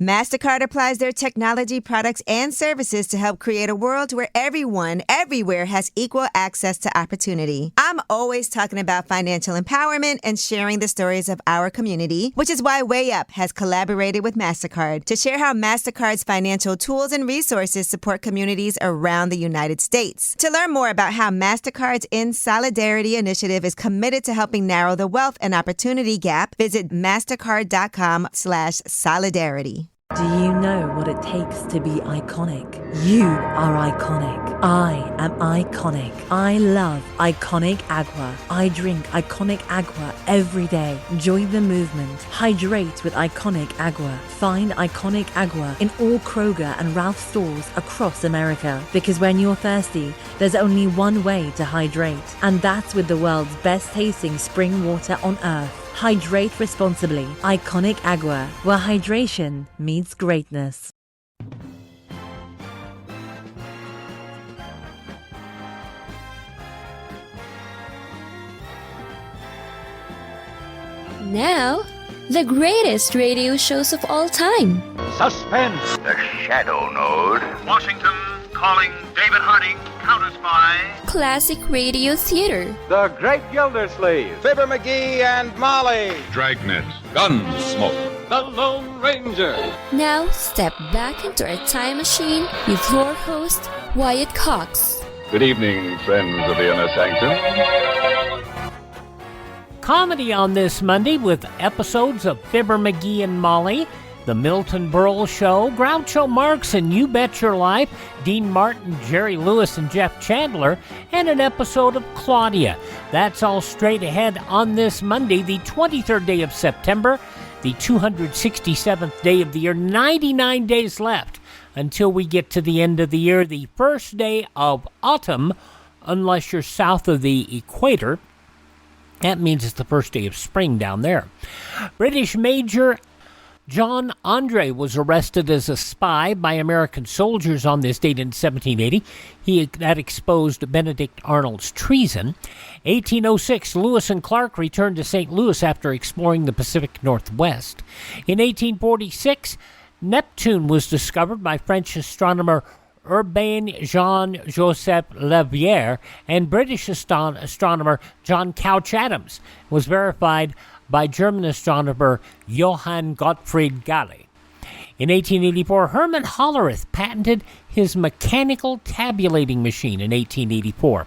MasterCard applies their technology, products, and services to help create a world where everyone, everywhere has equal access to opportunity. I'm always talking about financial empowerment and sharing the stories of our community, which is why Way Up has collaborated with MasterCard to share how MasterCard's financial tools and resources support communities around the United States. To learn more about how MasterCard's In Solidarity initiative is committed to helping narrow the wealth and opportunity gap, visit mastercard.com/solidarity. Do you know what it takes to be iconic? You are iconic. I am iconic. I love Iconic Agua. I drink Iconic Agua every day. Join the movement. Hydrate with Iconic Agua. Find Iconic Agua in all Kroger and Ralph stores across America. Because when you're thirsty, there's only one way to hydrate. And that's with the world's best tasting spring water on earth. Hydrate responsibly. Iconic Agua, where hydration meets greatness. Now, the greatest radio shows of all time. Suspense. The Shadow Node. Washington calling David Harding, Counter Spy. Classic radio theater. The Great Gildersleeve. Fibber McGee and Molly. Dragnet. Gunsmoke. The Lone Ranger. Now, step back into our time machine with your host, Wyatt Cox. Good evening, friends of the Inner Sanctum. Comedy on this Monday with episodes of Fibber McGee and Molly, The Milton Berle Show, Groucho Marx and You Bet Your Life, Dean Martin, Jerry Lewis, and Jeff Chandler, and an episode of Claudia. That's all straight ahead on this Monday, the 23rd day of September, the 267th day of the year, 99 days left until we get to the end of the year, the first day of autumn, unless you're south of the equator. That means it's the first day of spring down there. British Major John Andre was arrested as a spy by American soldiers on this date in 1780. That exposed Benedict Arnold's treason. 1806, Lewis and Clark returned to St. Louis after exploring the Pacific Northwest. In 1846, Neptune was discovered by French astronomer Urbain Jean-Joseph Leverrier and British astronomer John Couch Adams. It was verified by German astronomer Johann Gottfried Galle. In 1884, Hermann Hollerith patented his mechanical tabulating machine in 1884.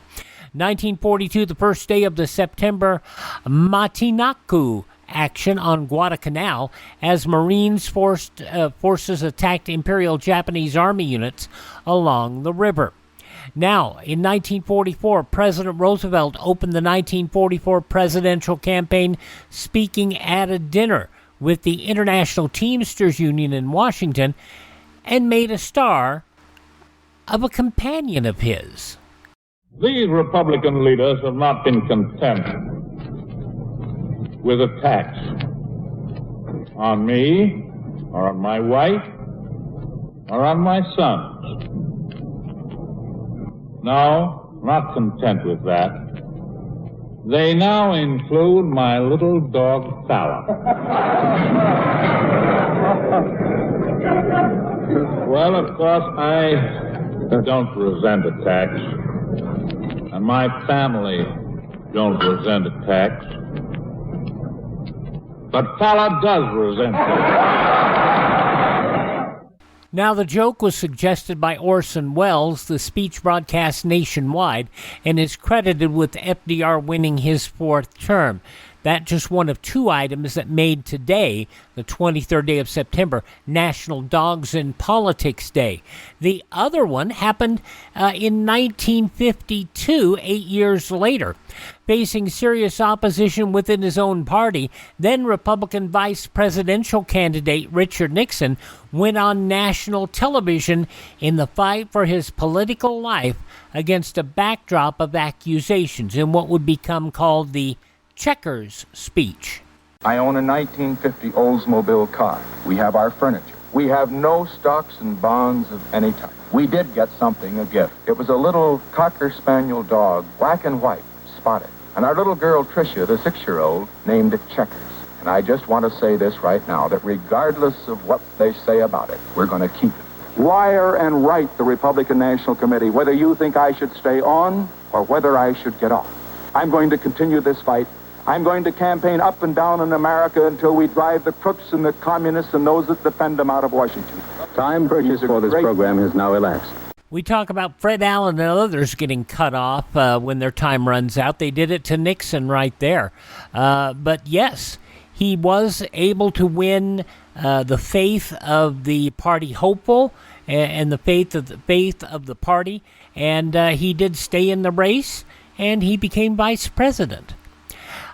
1942, the first day of the September Matinaku action on Guadalcanal as Marines forces attacked Imperial Japanese Army units along the river. Now, in 1944, President Roosevelt opened the 1944 presidential campaign speaking at a dinner with the International Teamsters Union in Washington and made a star of a companion of his. These Republican leaders have not been content with attacks on me, or on my wife, or on my sons. No, not content with that. They now include my little dog, Fallon. Well, of course, I don't resent attacks, and my family don't resent attacks. But Fallon does resent it. Now, the joke was suggested by Orson Welles. The speech broadcast nationwide and is credited with FDR winning his fourth term. That's just one of two items that made today, the 23rd day of September, National Dogs in Politics Day. The other one happened in 1952, 8 years later. Facing serious opposition within his own party, then Republican vice presidential candidate Richard Nixon went on national television in the fight for his political life against a backdrop of accusations in what would become called the Checkers speech. I own a 1950 Oldsmobile car. We have our furniture. We have no stocks and bonds of any type. We did get something, a gift. It was a little Cocker Spaniel dog, black and white, spotted. And our little girl, Tricia, the 6-year-old, named it Checkers. And And I just want to say this right now, that regardless of what they say about it, we're going to keep it. Wire and write the Republican National Committee whether you think I should stay on or whether I should get off. I'm going to continue this fight. I'm going to campaign up and down in America until we drive the crooks and the communists and those that defend them out of Washington. Time purchased for this program has now elapsed. We talk about Fred Allen and others getting cut off when their time runs out. They did it to Nixon right there. But yes, he was able to win the faith of the party hopeful and the faith of the party, and he did stay in the race, and he became vice president.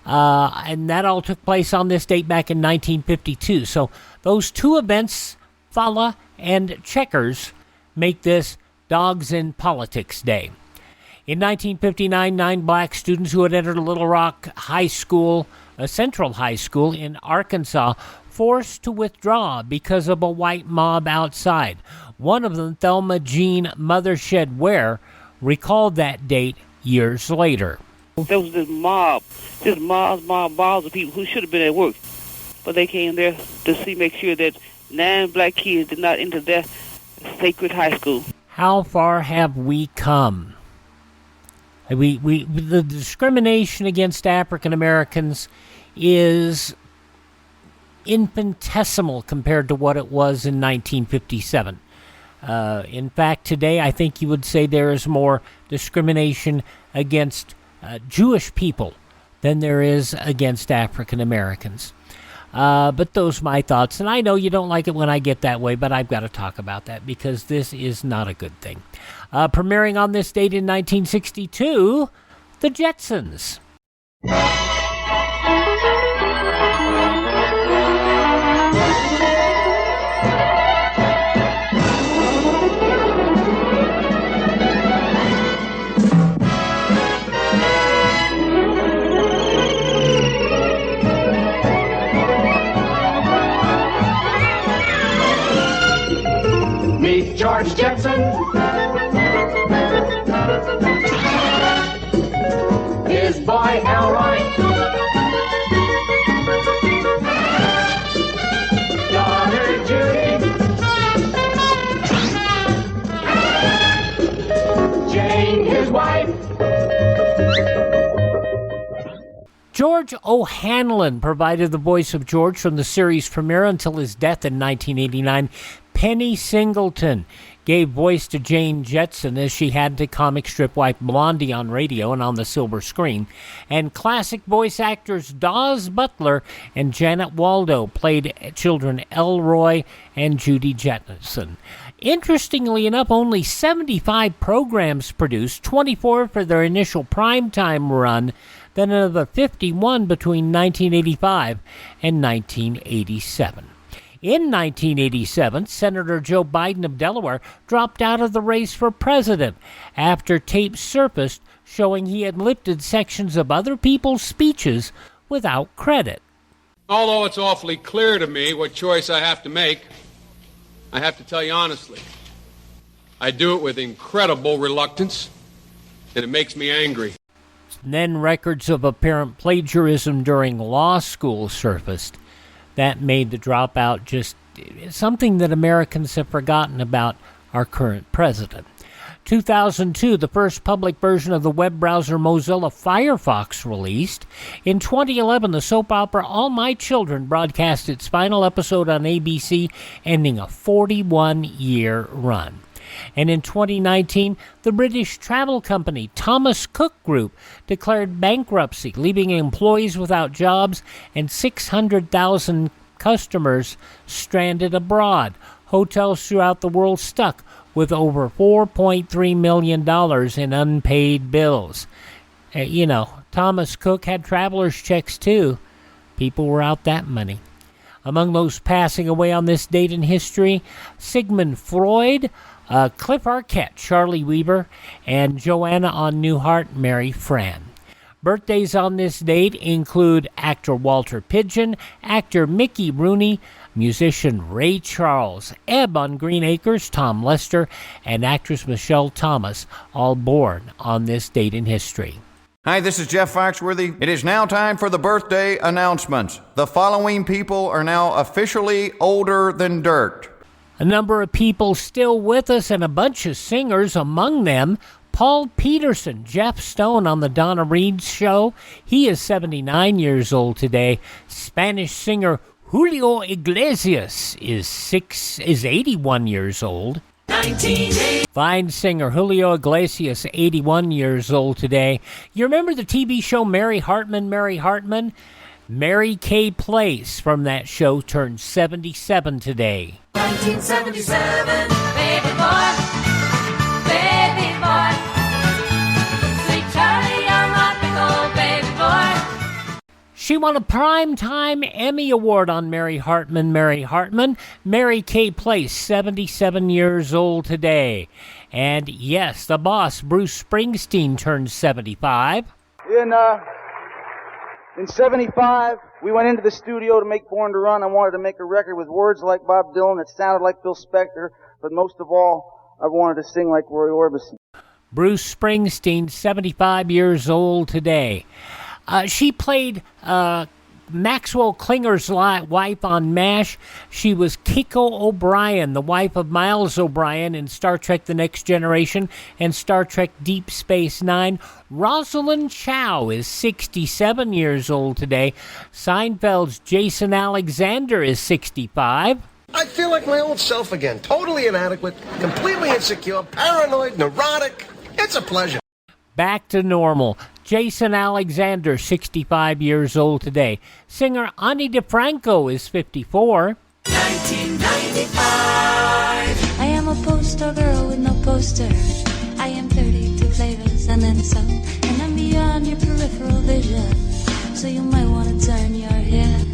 And that all took place on this date back in 1952. So those two events, Fala and Checkers, make this Dogs in Politics Day. In 1959, 9 black students who had entered Little Rock High School, a Central High School in Arkansas, forced to withdraw because of a white mob outside. One of them, Thelma Jean Mothershed Ware, recalled that date years later. There was this mob of people who should have been at work, but they came there to make sure that 9 black kids did not enter their sacred high school. How far have we come? The discrimination against African Americans is infinitesimal compared to what it was in 1957. In fact, today I think you would say there is more discrimination against Jewish people than there is against African Americans. But those are my thoughts, and I know you don't like it when I get that way, but I've got to talk about that because this is not a good thing. Premiering on this date in 1962, The Jetsons. Meet George Jetson. His boy Elroy. Daughter Judy. Jane, his wife. George O'Hanlon provided the voice of George from the series premiere until his death in 1989. Penny Singleton gave voice to Jane Jetson as she had to comic strip wife Blondie on radio and on the silver screen. And classic voice actors Dawes Butler and Janet Waldo played children Elroy and Judy Jetson. Interestingly enough, only 75 programs produced, 24 for their initial primetime run, then another 51 between 1985 and 1987. In 1987, Senator Joe Biden of Delaware dropped out of the race for president after tapes surfaced showing he had lifted sections of other people's speeches without credit. Although it's awfully clear to me what choice I have to make, I have to tell you honestly, I do it with incredible reluctance, and it makes me angry. Then records of apparent plagiarism during law school surfaced. That made the dropout just something that Americans have forgotten about our current president. 2002, the first public version of the web browser Mozilla Firefox released. In 2011, the soap opera All My Children broadcast its final episode on ABC, ending a 41-year run. And in 2019, the British travel company Thomas Cook Group declared bankruptcy, leaving employees without jobs and 600,000 customers stranded abroad. Hotels throughout the world stuck with over $4.3 million in unpaid bills. Thomas Cook had traveler's checks too. People were out that money. Among those passing away on this date in history, Sigmund Freud, Cliff Arquette, Charlie Weaver, and Joanna on Newhart, Mary Fran. Birthdays on this date include actor Walter Pidgeon, actor Mickey Rooney, musician Ray Charles, Ebb on Green Acres, Tom Lester, and actress Michelle Thomas, all born on this date in history. Hi, this is Jeff Foxworthy. It is now time for the birthday announcements. The following people are now officially older than dirt. A number of people still with us and a bunch of singers, among them Paul Peterson, Jeff Stone on the Donna Reed Show. He is 79 years old today. Spanish singer Julio Iglesias is 81 years old. 1980. Fine singer Julio Iglesias, 81 years old today. You remember the TV show Mary Hartman? Mary Kay Place from that show turned 77 today. 1977, baby boy, sweet Charlie, you're my big old baby boy. She won a Primetime Emmy Award on Mary Hartman. Mary Kay Place, 77 years old today. And yes, the boss, Bruce Springsteen, turned 75. In 75, we went into the studio to make Born to Run. I wanted to make a record with words like Bob Dylan that sounded like Phil Spector, but most of all, I wanted to sing like Roy Orbison. Bruce Springsteen, 75 years old today. She played Maxwell Klinger's wife on MASH. She was Kiko O'Brien, the wife of Miles O'Brien in Star Trek The Next Generation and Star Trek Deep Space Nine. Rosalind Chow is 67 years old today. Seinfeld's Jason Alexander is 65. I feel like my old self again. Totally inadequate, completely insecure, paranoid, neurotic. It's a pleasure. Back to normal. Jason Alexander, 65 years old today. Singer Ani DeFranco is 54. 1995. I am a poster girl with no poster. I am 32 flavors and then some. And I'm beyond your peripheral vision. So you might want to turn your head.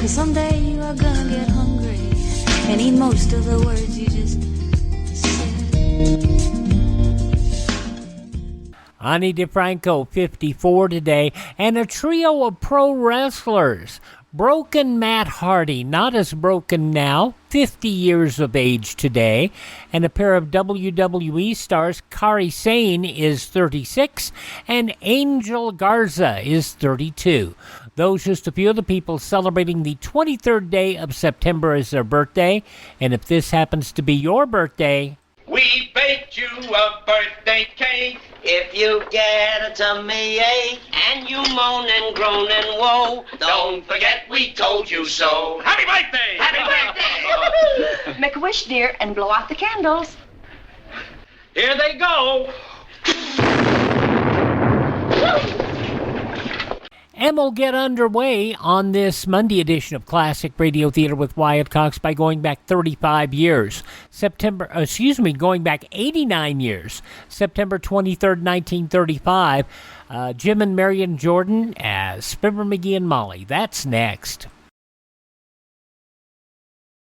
Cause someday you are gonna get hungry and eat most of the words you just said. Ani DeFranco, 54 today, and a trio of pro wrestlers. Broken Matt Hardy, not as broken now, 50 years of age today, and a pair of WWE stars, Kairi Sane is 36, and Angel Garza is 32. Those just a few of the people celebrating the 23rd day of September as their birthday, and if this happens to be your birthday, we baked you a birthday cake. If you get a tummy ache and you moan and groan and woe, don't forget we told you so. Happy birthday! Happy birthday! Make a wish, dear, and blow out the candles. Here they go. And we'll get underway on this Monday edition of Classic Radio Theater with Wyatt Cox by going back 35 years. Going back 89 years. September 23rd, 1935. Jim and Marion Jordan as Fibber McGee and Molly. That's next.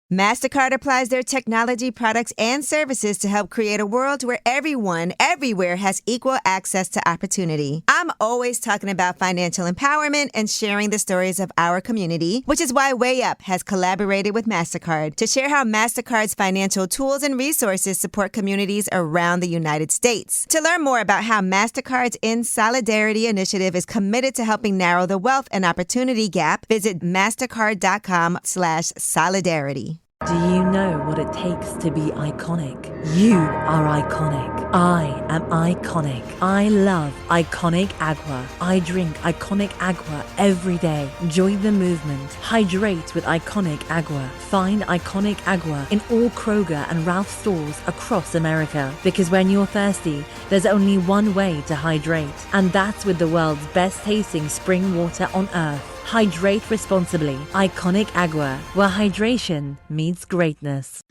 MasterCard applies their technology, products, and services to help create a world where everyone, everywhere has equal access to opportunity. I'm always talking about financial empowerment and sharing the stories of our community, which is why Way Up has collaborated with MasterCard to share how MasterCard's financial tools and resources support communities around the United States. To learn more about how MasterCard's In Solidarity initiative is committed to helping narrow the wealth and opportunity gap, visit mastercard.com/solidarity. Do you know what it takes to be iconic? You are iconic. I am iconic. I love Iconic Agua. I drink Iconic Agua every day. Join the movement. Hydrate with Iconic Agua. Find Iconic Agua in all Kroger and Ralph stores across America. Because when you're thirsty, there's only one way to hydrate. And that's with the world's best tasting spring water on earth. Hydrate responsibly. Iconic Agua, where hydration meets greatness.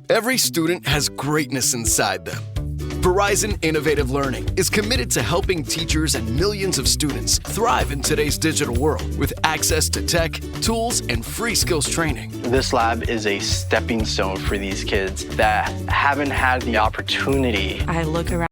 Every student has greatness inside them. Verizon Innovative Learning is committed to helping teachers and millions of students thrive in today's digital world with access to tech, tools, and free skills training. This lab is a stepping stone for these kids that haven't had the opportunity. I look around